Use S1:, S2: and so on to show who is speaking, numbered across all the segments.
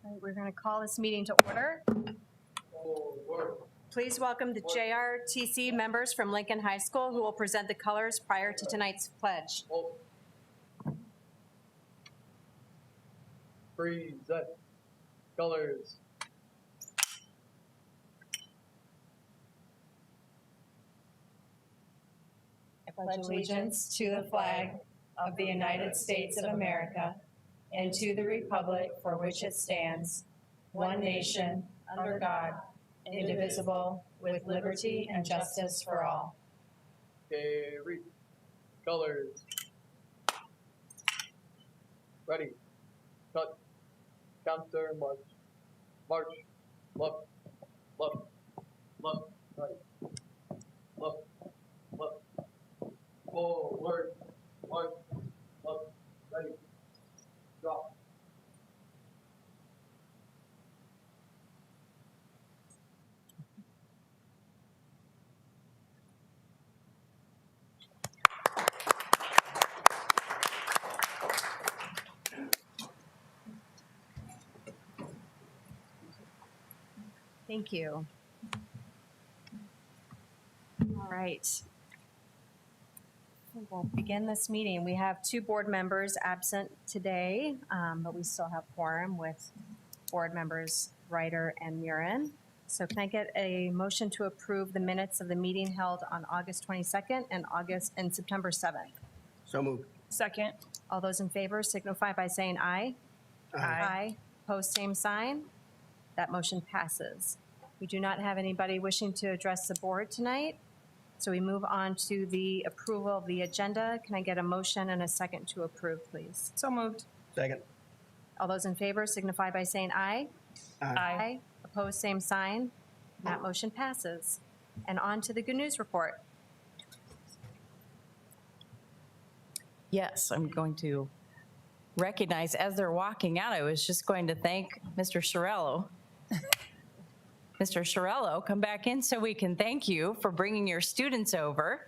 S1: All right, we're going to call this meeting to order. Please welcome the JRTC members from Lincoln High School who will present the colors prior to tonight's pledge.
S2: Present colors.
S1: I pledge allegiance to the flag of the United States of America and to the republic for which it stands, one nation, under God, indivisible, with liberty and justice for all.
S2: Carry colors. Ready. Cut. Counter march. March. Left. Left. Left. Right. Left. Left. Forward. March. Left. Ready. Drop.
S1: Thank you. All right. We'll begin this meeting. We have 2 board members absent today, but we still have quorum with board members Ryder and Murin. So can I get a motion to approve the minutes of the meeting held on August 22nd and September 7th?
S3: So moved.
S4: Second.
S1: All those in favor signify by saying aye. Aye. Opposed, same sign. That motion passes. We do not have anybody wishing to address the board tonight. So we move on to the approval of the agenda. Can I get a motion and a second to approve, please?
S4: So moved.
S3: Second.
S1: All those in favor signify by saying aye.
S4: Aye.
S1: Opposed, same sign. That motion passes. And on to the good news report.
S5: Yes, I'm going to recognize as they're walking out, I was just going to thank Mr. Chiarello. Mr. Chiarello, come back in so we can thank you for bringing your students over.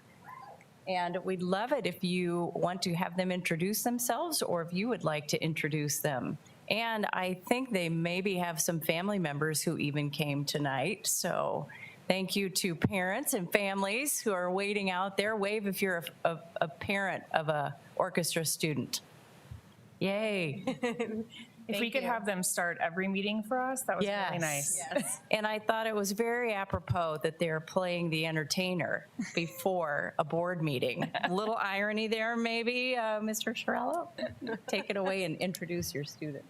S5: And we'd love it if you want to have them introduce themselves or if you would like to introduce them. And I think they maybe have some family members who even came tonight. So thank you to parents and families who are waiting out there. Wave if you're a parent of a orchestra student. Yay.
S4: If we could have them start every meeting for us, that was really nice.
S1: Yes.
S5: And I thought it was very apropos that they're playing the entertainer before a board meeting. A little irony there, maybe, Mr. Chiarello? Take it away and introduce your student.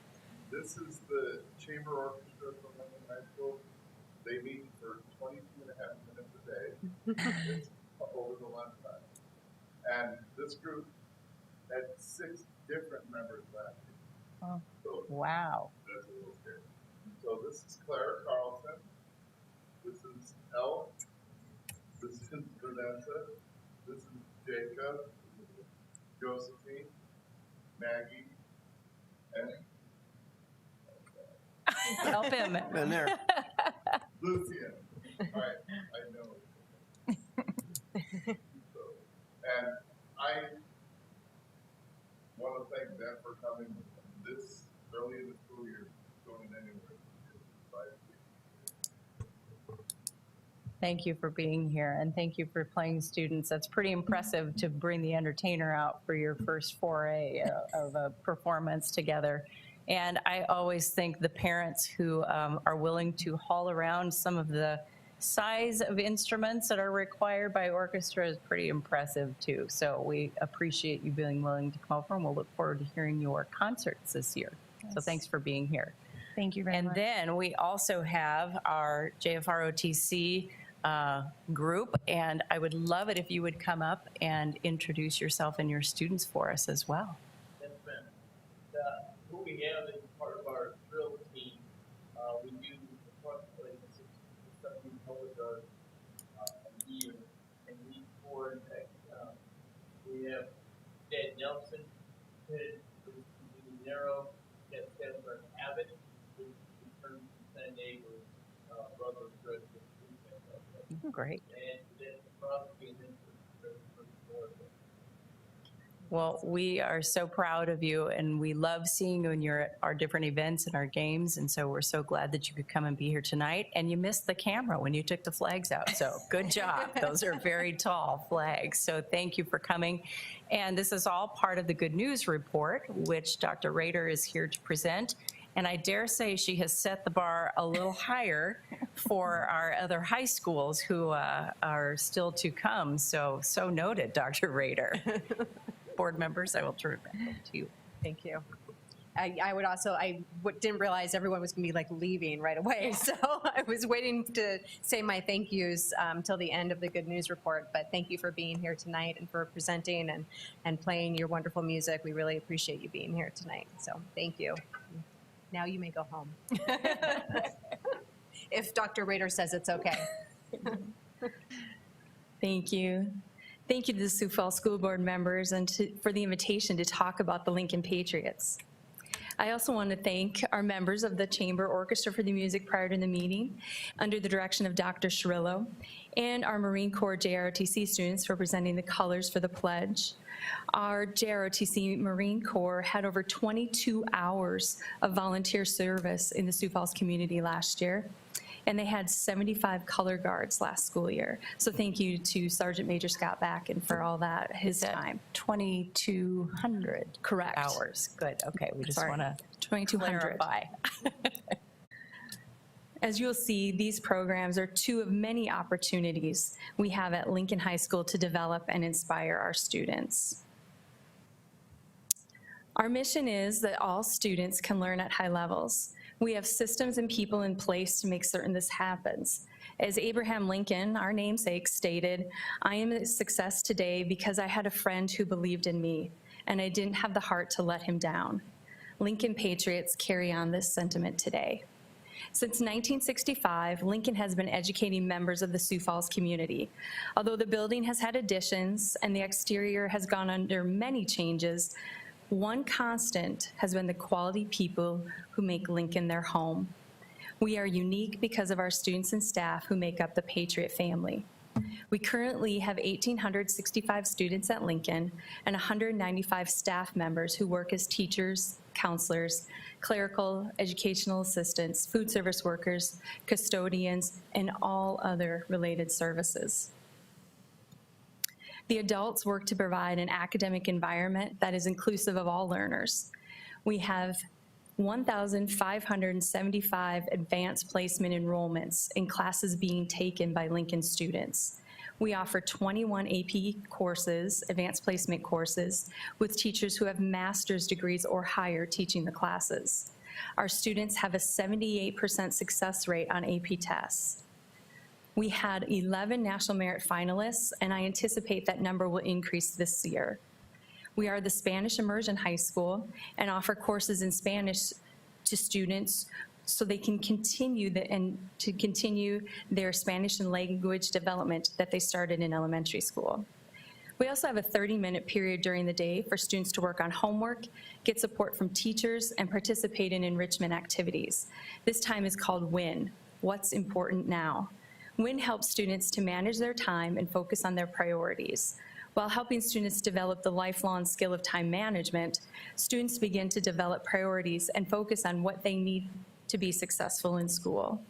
S6: This is the chamber orchestra from Lincoln High School. They meet for 22 and a half minutes a day. It's over the lunchtime. And this group had 6 different members last year.
S5: Oh.
S6: So
S5: Wow.
S6: that's a little scary. So this is Clara Carlson. This is Elle. This is Vanessa. This is Jacob. Josephine. Maggie. And
S5: Help him.
S3: And there.
S6: Lucian. All right, I know. So, and I want to thank them for coming this early in the school year, going anywhere.
S5: Thank you for being here, and thank you for playing students. That's pretty impressive to bring the entertainer out for your first foray of a performance together. And I always think the parents who are willing to haul around some of the size of instruments that are required by orchestra is pretty impressive too. So we appreciate you being willing to come over, and we'll look forward to hearing your concerts this year. So thanks for being here.
S4: Thank you very much.
S5: And then we also have our JFROTC group, and I would love it if you would come up and introduce yourself and your students for us as well.
S7: Yes, ma'am. Who we have is part of our drill team. We do approximately 60 to 70 colors a year, and we pour in that. We have Ed Nelson, Ted Nero, Ted Kessler Abbott, who returned from San Diego, brother of Fred.
S5: Great.
S7: And then Crosby and then
S5: Well, we are so proud of you, and we love seeing you in our different events and our games, and so we're so glad that you could come and be here tonight. And you missed the camera when you took the flags out, so good job. Those are very tall flags, so thank you for coming. And this is all part of the Good News Report, which Dr. Rader is here to present. And I dare say she has set the bar a little higher for our other high schools who are still to come. So noted, Dr. Rader. Board members, I will turn it back over to you.
S1: Thank you. I didn't realize everyone was going to be like leaving right away. So I was waiting to say my thank yous till the end of the Good News Report. But thank you for being here tonight and for presenting and playing your wonderful music. We really appreciate you being here tonight. So thank you. Now you may go home. If Dr. Rader says it's okay.
S3: Thank you. Thank you to the Sioux Falls School Board members and for the invitation to talk about the Lincoln Patriots. I also want to thank our members of the Chamber Orchestra for the music prior to the meeting under the direction of Dr. Shirillo, and our Marine Corps JROTC students for presenting the colors for the pledge. Our JROTC Marine Corps had over 22 hours of volunteer service in the Sioux Falls community last year, and they had 75 color guards last school year. So thank you to Sergeant Major Scott Backen for all that, his time.
S5: 2,200
S3: Correct.
S5: hours. Good, okay, we just
S3: Sorry.
S5: want to
S3: 2,200.
S5: clarify.
S3: As you'll see, these programs are two of many opportunities we have at Lincoln High School to develop and inspire our students. Our mission is that all students can learn at high levels. We have systems and people in place to make certain this happens. As Abraham Lincoln, our namesake, stated, "I am a success today because I had a friend who believed in me, and I didn't have the heart to let him down." Lincoln Patriots carry on this sentiment today. Since 1965, Lincoln has been educating members of the Sioux Falls community. Although the building has had additions and the exterior has gone under many changes, one constant has been the quality people who make Lincoln their home. We are unique because of our students and staff who make up the Patriot family. We currently have 1,865 students at Lincoln and 195 staff members who work as teachers, counselors, clerical, educational assistants, food service workers, custodians, and all other related services. The adults work to provide an academic environment that is inclusive of all learners. We have 1,575 advanced placement enrollments in classes being taken by Lincoln students. We offer 21 AP courses, advanced placement courses, with teachers who have master's degrees or higher teaching the classes. Our students have a 78% success rate on AP tests. We had 11 National Merit finalists, and I anticipate that number will increase this year. We are the Spanish Immersion High School and offer courses in Spanish to students so they can continue their Spanish and language development that they started in elementary school. We also have a 30-minute period during the day for students to work on homework, get support from teachers, and participate in enrichment activities. This time is called WIN, What's Important Now. WIN helps students to manage their time and focus on their priorities. While helping students develop the lifelong skill of time management, students begin to develop priorities and focus on what they need to be successful in school.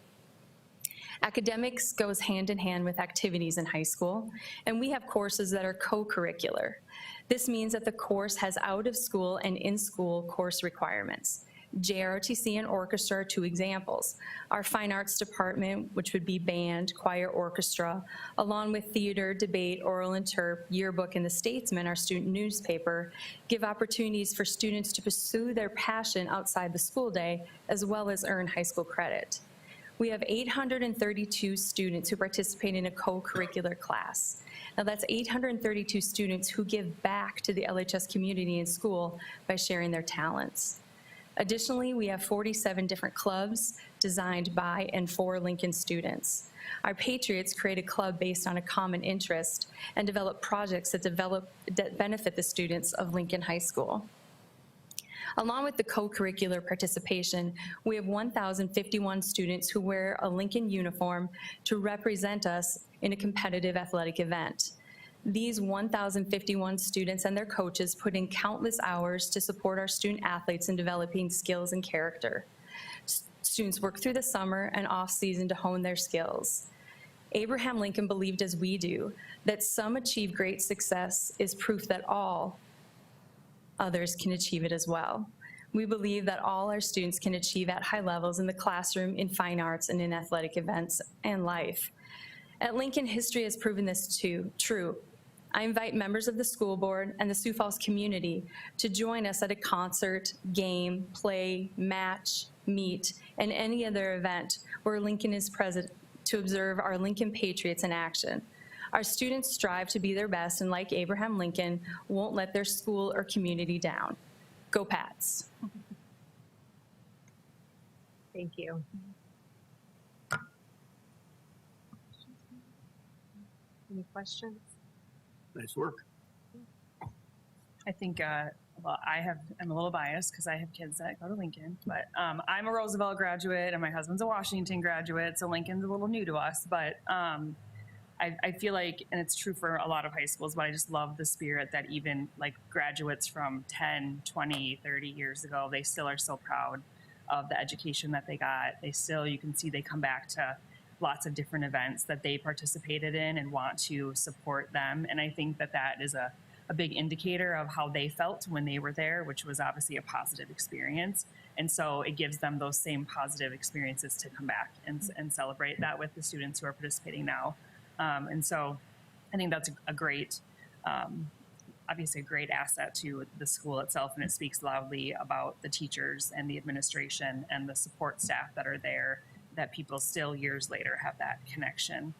S3: Academics goes hand in hand with activities in high school, and we have courses that are co-curricular. This means that the course has out-of-school and in-school course requirements. JROTC and orchestra are two examples. Our fine arts department, which would be band, choir, orchestra, along with theater, debate, oral interp, yearbook, and the Statesman, our student newspaper, give opportunities for students to pursue their passion outside the school day, as well as earn high school credit. We have 832 students who participate in a co-curricular class. Now that's 832 students who give back to the LHS community in school by sharing their talents. Additionally, we have 47 different clubs designed by and for Lincoln students. Our Patriots create a club based on a common interest and develop projects that benefit the students of Lincoln High School. Along with the co-curricular participation, we have 1,051 students who wear a Lincoln uniform to represent us in a competitive athletic event. These 1,051 students and their coaches put in countless hours to support our student athletes in developing skills and character. Students work through the summer and off-season to hone their skills. Abraham Lincoln believed, as we do, that some achieve great success is proof that all others can achieve it as well. We believe that all our students can achieve at high levels in the classroom, in fine arts, and in athletic events and life. At Lincoln, history has proven this true. I invite members of the school board and the Sioux Falls community to join us at a concert, game, play, match, meet, and any other event where Lincoln is present to observe our Lincoln Patriots in action. Our students strive to be their best and, like Abraham Lincoln, won't let their school or community down. Go Pats.
S1: Thank you. Any questions?
S2: Nice work.
S4: I think, well, I'm a little biased because I have kids that go to Lincoln, but I'm a Roosevelt graduate and my husband's a Washington graduate, so Lincoln's a little new to us, but I feel like, and it's true for a lot of high schools, but I just love the spirit that even like graduates from 10, 20, 30 years ago, they still are so proud of the education that they got. They still, you can see they come back to lots of different events that they participated in and want to support them. And I think that that is a big indicator of how they felt when they were there, which was obviously a positive experience. And so it gives them those same positive experiences to come back and celebrate that with the students who are participating now. And so I think that's a great, obviously a great asset to the school itself, and it speaks loudly about the teachers and the administration and the support staff that are there, that people still years later have that connection,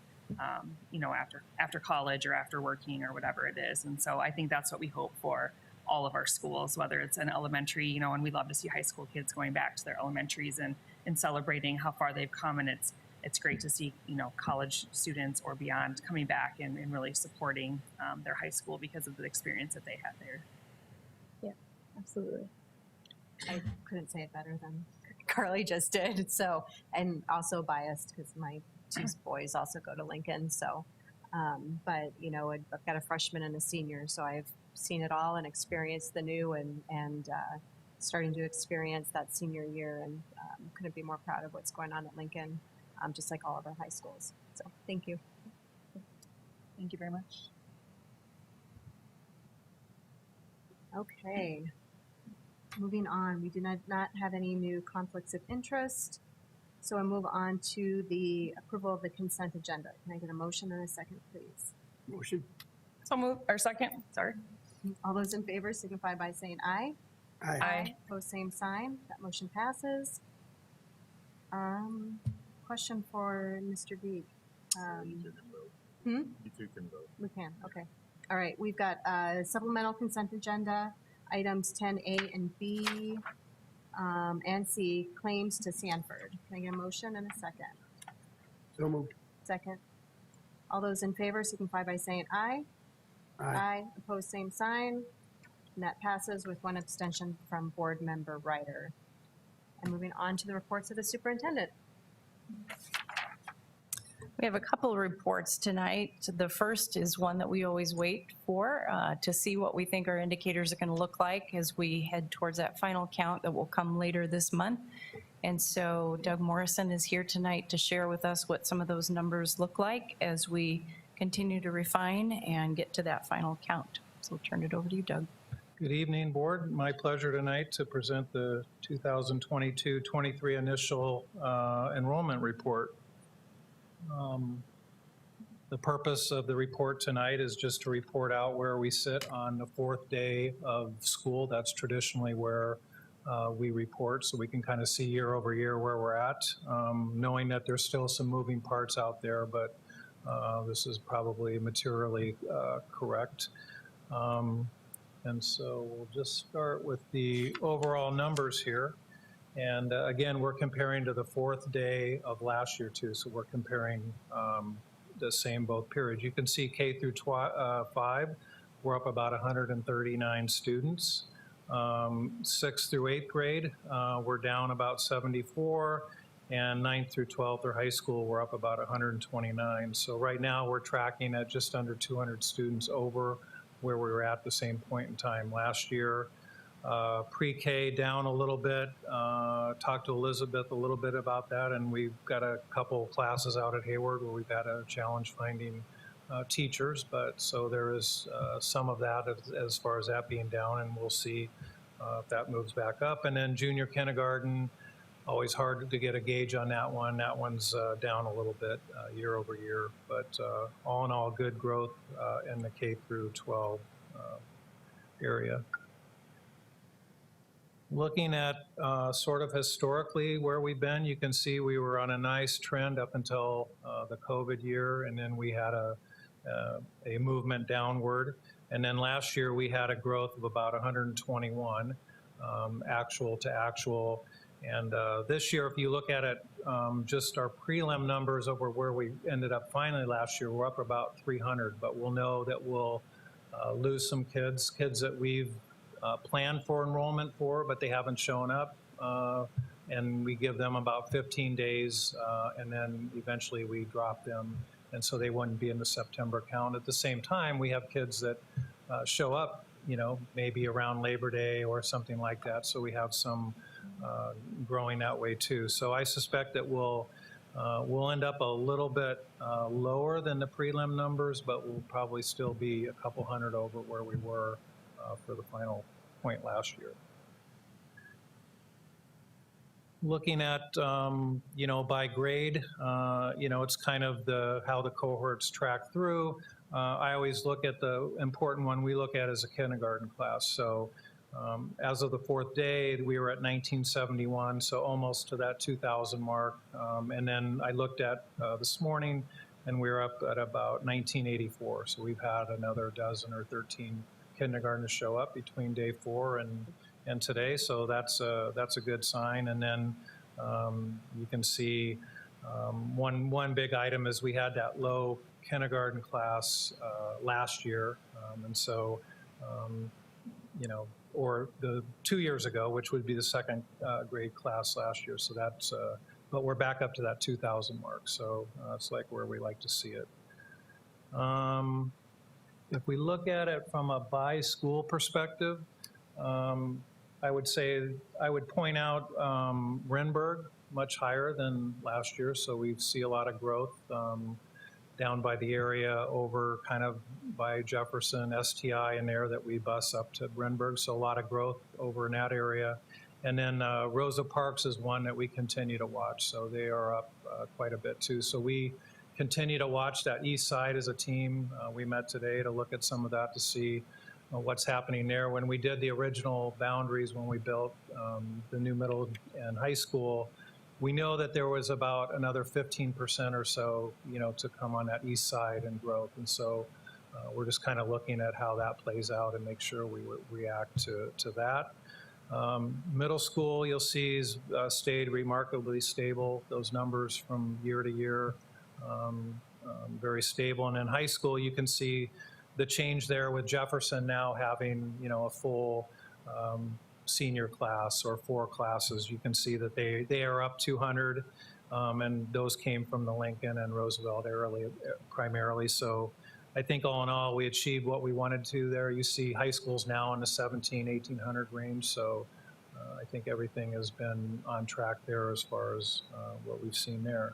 S4: you know, after college or after working or whatever it is. And so I think that's what we hope for all of our schools, whether it's an elementary, you know, and we love to see high school kids going back to their elementaries and celebrating how far they've come. And it's great to see, you know, college students or beyond coming back and really supporting their high school because of the experience that they had there.
S3: Yeah, absolutely.
S1: I couldn't say it better than Carly just did. So, and also biased because my two boys also go to Lincoln. So, but you know, I've got a freshman and a senior, so I've seen it all and experienced the new and starting to experience that senior year, and couldn't be more proud of what's going on at Lincoln, just like all of our high schools. So, thank you.
S4: Thank you very much.
S1: Okay. Moving on, we do not have any new conflicts of interest. So I move on to the approval of the consent agenda. Can I get a motion and a second, please?
S2: Motion.
S4: So move, or second, sorry.
S1: All those in favor signify by saying aye.
S4: Aye.
S1: Opposed, same sign. That motion passes. Question for Mr. Deeg.
S6: You two can vote.
S1: We can, okay. All right, we've got supplemental consent agenda, items 10A and B, and C, claims to Sanford. Can I get a motion and a second?
S2: So moved.
S1: Second. All those in favor signify by saying aye. Aye. Opposed, same sign. And that passes with one abstention from Board Member Ryder. And moving on to the reports of the superintendent.
S5: We have a couple of reports tonight. The first is one that we always wait for to see what we think our indicators are going to look like as we head towards that final count that will come later this month. And so Doug Morrison is here tonight to share with us what some of those numbers look like as we continue to refine and get to that final count. So I'll turn it over to you, Doug.
S8: Good evening, Board. My pleasure tonight to present the 2022-23 initial enrollment report. The purpose of the report tonight is just to report out where we sit on the fourth day of school. That's traditionally where we report, so we can kind of see year over year where we're at, knowing that there's still some moving parts out there, but this is probably materially correct. And so we'll just start with the overall numbers here. And again, we're comparing to the fourth day of last year too, so we're comparing the same both periods. You can see K through 5, we're up about 139 students. 6th through 8th grade, we're down about 74. and 9th through 12th or high school, we're up about 129. So right now we're tracking at just under 200 students over where we were at the same point in time last year. Pre-K down a little bit. Talked to Elizabeth a little bit about that, and we've got a couple classes out at Hayward where we've had a challenge finding teachers, but so there is some of that as far as that being down, and we'll see if that moves back up. And then junior kindergarten, always hard to get a gauge on that one. That one's down a little bit year over year, but all in all, good growth in the K through 12 area. Looking at sort of historically where we've been, you can see we were on a nice trend up until the COVID year, and then we had a movement downward. And then last year we had a growth of about 121 actual to actual. And this year, if you look at it, just our prelim numbers over where we ended up finally last year, we're up about 300, but we'll know that we'll lose some kids that we've planned for enrollment for, but they haven't shown up. And we give them about 15 days, and then eventually we drop them. And so they wouldn't be in the September count. At the same time, we have kids that show up, you know, maybe around Labor Day or something like that. So we have some growing that way too. So I suspect that we'll end up a little bit lower than the prelim numbers, but we'll probably still be a couple hundred over where we were for the final point last year. Looking at, you know, by grade, you know, it's kind of how the cohorts track through. I always look at the important one we look at as a kindergarten class. So as of the 4th day, we were at 1971, so almost to that 2000 mark. And then I looked at this morning, and we were up at about 1984. So we've had another dozen or 13 kindergartners show up between day 4 and today, so that's a good sign. And then you can see one big item is we had that low kindergarten class last year, and so you know, or the 2 years ago, which would be the 2nd grade class last year. So that's but we're back up to that 2000 mark, so it's like where we like to see it. If we look at it from a by school perspective, I would say, I would point out Renberg, much higher than last year. So we see a lot of growth down by the area over kind of by Jefferson, STI in there that we bus up to Renberg. So a lot of growth over in that area. And then Rosa Parks is one that we continue to watch. So they are up quite a bit too. So we continue to watch that east side as a team. We met today to look at some of that to see what's happening there. When we did the original boundaries, when we built the new middle and high school, we know that there was about another 15% or so, you know, to come on that east side and growth. And so we're just kind of looking at how that plays out and make sure we react to that. Middle school, you'll see, has stayed remarkably stable. Those numbers from year to year, very stable. And in high school, you can see the change there with Jefferson now having, you know, a full senior class or 4 classes. You can see that they are up 200, and those came from the Lincoln and Roosevelt area primarily. So I think all in all, we achieved what we wanted to there. You see high schools now in the 1,800 range. So I think everything has been on track there as far as what we've seen there.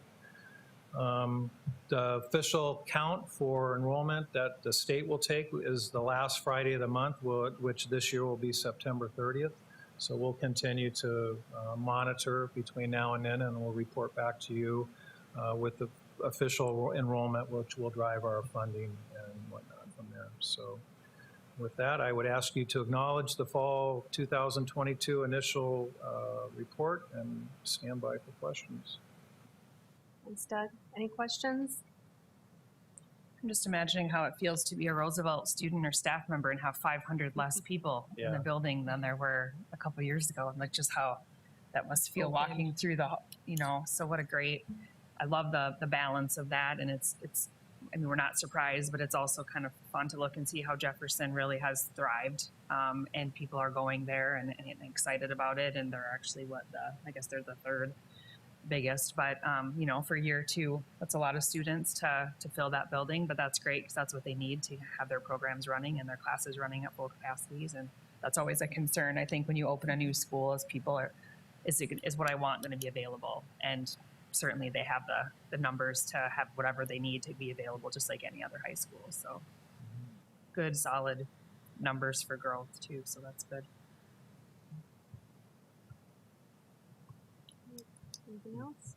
S8: The official count for enrollment that the state will take is the last Friday of the month, which this year will be September 30th. So we'll continue to monitor between now and then, and we'll report back to you with the official enrollment, which will drive our funding and whatnot from there. So with that, I would ask you to acknowledge the fall 2022 initial report and stand by for questions.
S1: Thanks, Doug. Any questions?
S4: I'm just imagining how it feels to be a Roosevelt student or staff member and have 500 less people in the building than there were a couple years ago. And like just how that must feel walking through the, you know, so what a great, I love the balance of that. And it's, I mean, we're not surprised, but it's also kind of fun to look and see how Jefferson really has thrived. And people are going there and excited about it. And they're actually I guess they're the 3rd biggest, but, you know, for year two, that's a lot of students to fill that building, but that's great because that's what they need to have their programs running and their classes running at full capacities. And that's always a concern, I think, when you open a new school, is people are, is what I want going to be available? And certainly they have the numbers to have whatever they need to be available, just like any other high school. So good, solid numbers for growth too. So that's good.
S1: Anything else?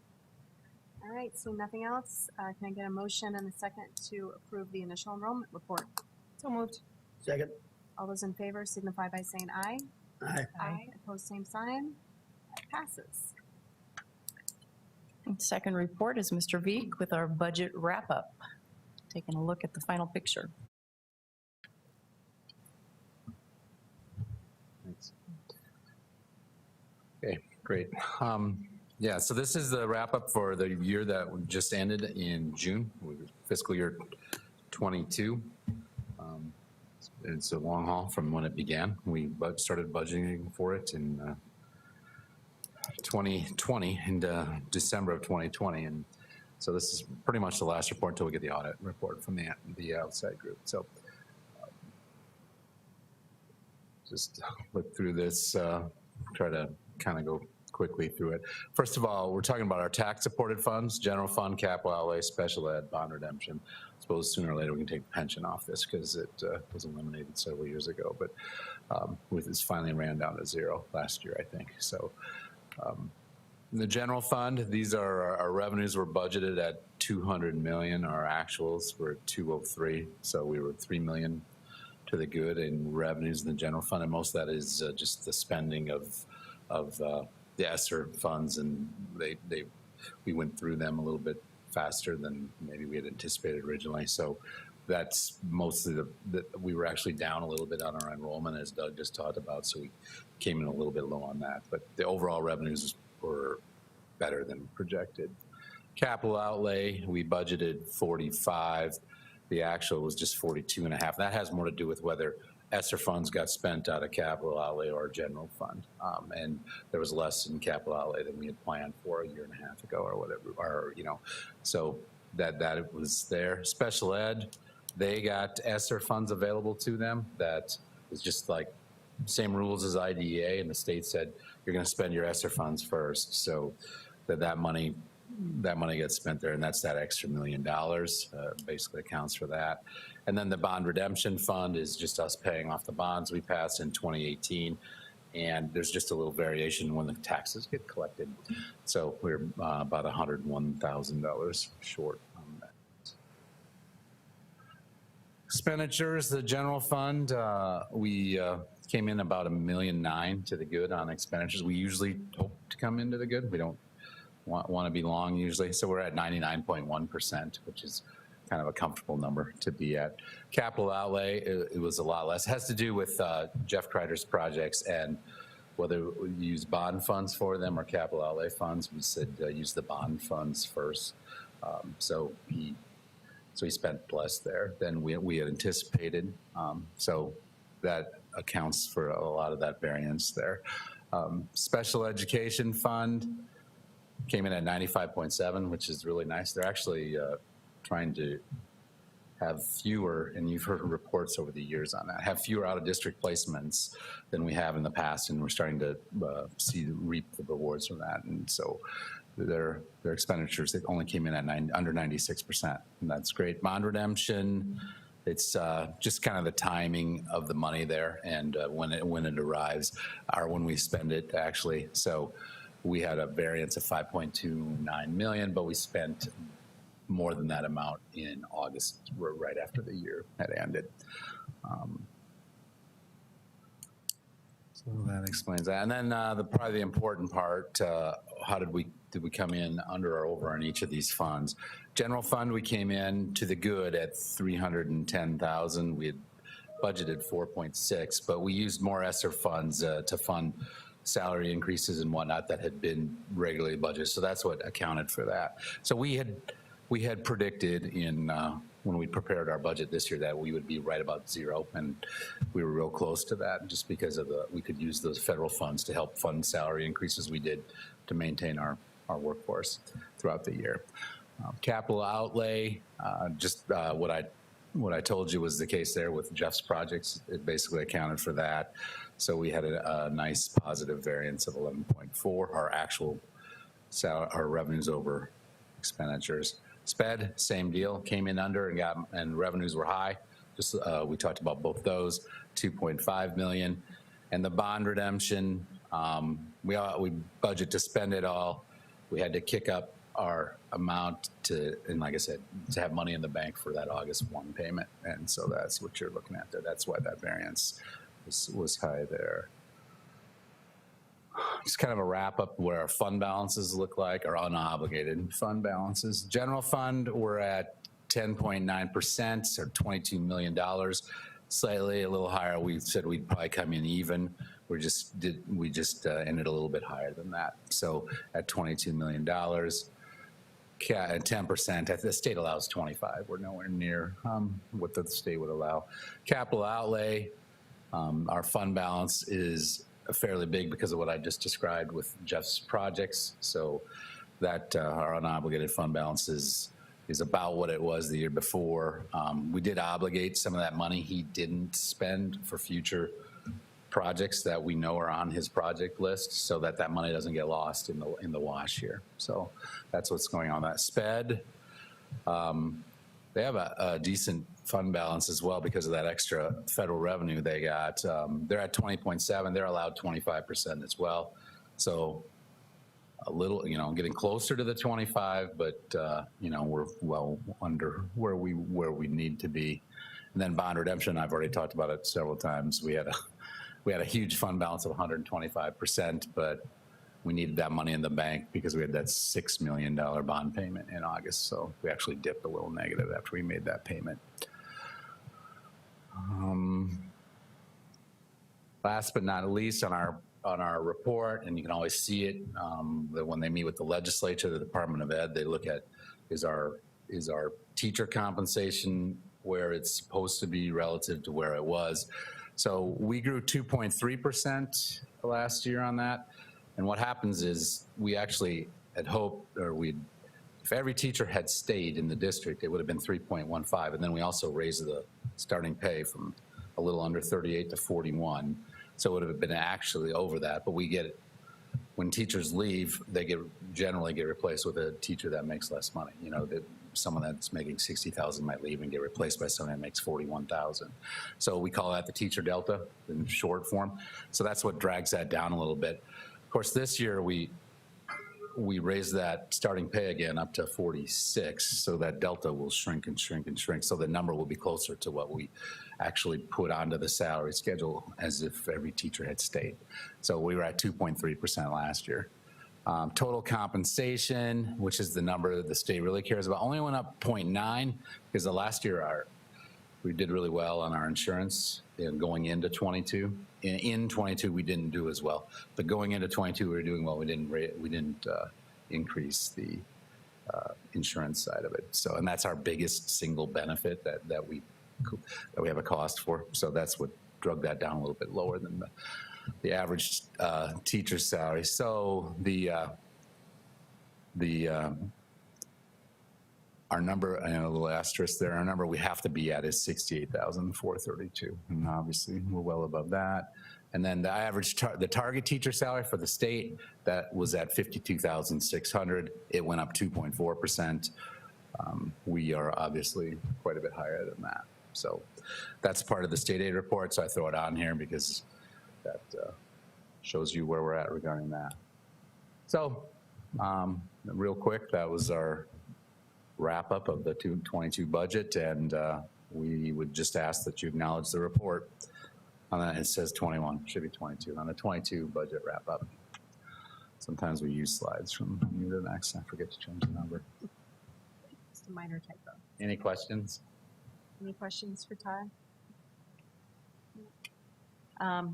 S1: All right, seeing nothing else, can I get a motion and a second to approve the initial enrollment report?
S4: So moved.
S2: Second.
S1: All those in favor signify by saying aye.
S2: Aye.
S1: Aye. Opposed, same sign. That passes.
S5: Second report is Mr. Veek with our budget wrap-up, taking a look at the final picture.
S9: Thanks. Okay, great. Yeah, so this is the wrap-up for the year that just ended in June, fiscal year 22. It's a long haul from when it began. We started budgeting for it in 2020, in December of 2020. And so this is pretty much the last report until we get the audit report from the outside group. So just look through this, try to kind of go quickly through it. First of all, we're talking about our tax-supported funds, general fund, capital outlay, special ed, bond redemption. I suppose sooner or later we can take pension off this because it was eliminated several years ago, but it's finally ran down to zero last year, I think. So in the general fund, these are our revenues were budgeted at 200 million. Our actuals were 203. So we were 3 million to the good in revenues in the general fund. And most of that is just the spending of the ESSER funds, and we went through them a little bit faster than maybe we had anticipated originally. So that's mostly we were actually down a little bit on our enrollment, as Doug just talked about, so we came in a little bit low on that. But the overall revenues were better than projected. Capital outlay, we budgeted 45. The actual was just 42.5. That has more to do with whether ESSER funds got spent out of capital outlay or general fund. And there was less in capital outlay than we had planned for a year and a half ago or whatever, or, you know, so that was there. Special ed, they got ESSER funds available to them. That is just like same rules as IDEA, and the state said, you're gonna spend your ESSER funds first. So that money gets spent there, and that's that extra $1 million, basically accounts for that. And then the bond redemption fund is just us paying off the bonds we passed in 2018. And there's just a little variation when the taxes get collected. So we're about $101,000 short on that. Expenditures, the general fund, we came in about $1.9 million to the good on expenditures. We usually hope to come into the good. We don't want to be long usually. So we're at 99.1%, which is kind of a comfortable number to be at. Capital outlay, it was a lot less. It has to do with Jeff Kreider's projects and whether we use bond funds for them or capital outlay funds. We said use the bond funds first. So he spent less there than we had anticipated. So that accounts for a lot of that variance there. Special education fund came in at 95.7, which is really nice. They're actually trying to have fewer, and you've heard reports over the years on that, have fewer out-of-district placements than we have in the past, and we're starting to reap the rewards from that. And so their expenditures, they only came in at under 96%, and that's great. Bond redemption, it's just kind of the timing of the money there, and when it arrives, or when we spend it, actually. So we had a variance of 5.29 million, but we spent more than that amount in August, right after the year had ended. So that explains that. And then probably the important part, how did we come in under or over on each of these funds? General fund, we came in to the good at 310,000. We had budgeted 4.6, but we used more ESSER funds to fund salary increases and whatnot that had been regularly budgeted. So that's what accounted for that. So we had predicted in when we prepared our budget this year that we would be right about zero, and we were real close to that just because of we could use those federal funds to help fund salary increases we did to maintain our our workforce throughout the year. Capital outlay, just what I told you was the case there with Jeff's projects. It basically accounted for that. So we had a nice positive variance of 11.4. Our revenues over expenditures. SPED, same deal, came in under and revenues were high. Just we talked about both those, 2.5 million. And the bond redemption, we budget to spend it all. We had to kick up our amount and like I said, to have money in the bank for that August 1 payment. And so that's what you're looking at there. That's why that variance was high there. Just kind of a wrap up where our fund balances look like, our unobligated fund balances. General fund, we're at 10.9% or $22 million, slightly a little higher. We said we'd probably come in even. We just ended a little bit higher than that. So at $22 million. At 10%, the state allows 25. We're nowhere near what the state would allow. Capital outlay, our fund balance is fairly big because of what I just described with Jeff's projects. So that our unobligated fund balance is about what it was the year before. We did obligate some of that money he didn't spend for future projects that we know are on his project list, so that money doesn't get lost in the wash here. So that's what's going on. That SPED, they have a decent fund balance as well because of that extra federal revenue they got. They're at 20.7. They're allowed 25% as well. So a little, getting closer to the 25, but we're well under where we need to be. And then bond redemption, I've already talked about it several times. We had a huge fund balance of 125%, but we needed that money in the bank because we had that $6 million bond payment in August. So we actually dipped a little negative after we made that payment. Last but not least, on our report, and you can always see it, that when they meet with the legislature, the Department of Ed, they look at is our teacher compensation where it's supposed to be relative to where it was. So we grew 2.3% last year on that. And what happens is we actually had hoped, if every teacher had stayed in the district, it would have been 3.15. And then we also raised the starting pay from a little under 38 to 41. So it would have been actually over that. But when teachers leave, they generally get replaced with a teacher that makes less money. Someone that's making 60,000 might leave and get replaced by someone that makes 41,000. So we call that the teacher delta in short form. So that's what drags that down a little bit. Of course, this year we raised that starting pay again up to 46. So that delta will shrink and shrink and shrink. So the number will be closer to what we actually put onto the salary schedule as if every teacher had stayed. So we were at 2.3% last year. Total compensation, which is the number that the state really cares about, only went up 0.9 because the last year we did really well on our insurance and going into 22. In 22, we didn't do as well, but going into 22, we were doing well. We didn't increase the insurance side of it. So, and that's our biggest single benefit that we have a cost for. So that's what drug that down a little bit lower than the average teacher's salary. So our number, and a little asterisk there, our number we have to be at is 68,432, and obviously we're well above that. And then the average, the target teacher salary for the state, that was at 52,600. It went up 2.4%. We are obviously quite a bit higher than that. So that's part of the state aid report. So I throw it on here because that shows you where we're at regarding that. So real quick, that was our wrap up of the 2022 budget, and we would just ask that you acknowledge the report. On that, it says 21, should be 22. On the 22 budget wrap up. Sometimes we use slides from the next. I forget to change the number.
S1: Just a minor typo.
S9: Any questions?
S1: Any questions for Todd?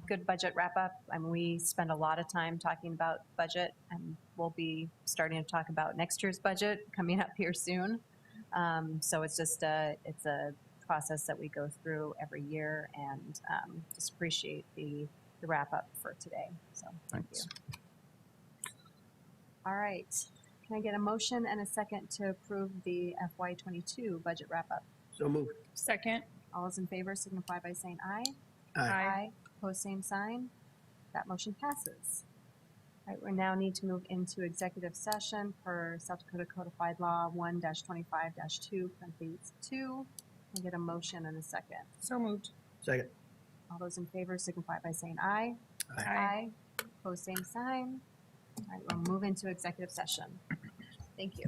S1: Good budget wrap up. I mean, we spend a lot of time talking about budget, and we'll be starting to talk about next year's budget coming up here soon. So it's just it's a process that we go through every year, and just appreciate the wrap up for today. So thank you. All right. Can I get a motion and a second to approve the FY22 budget wrap-up?
S2: So moved.
S4: Second.
S1: All those in favor signify by saying aye.
S2: Aye.
S1: Opposed, same sign. That motion passes. All right, we now need to move into executive session per South Dakota Codified Law 1-25-2, parentheses 2. Can I get a motion and a second?
S4: So moved.
S2: Second.
S1: All those in favor signify by saying aye.
S4: Aye.
S1: Opposed, same sign. All right, we'll move into executive session. Thank you.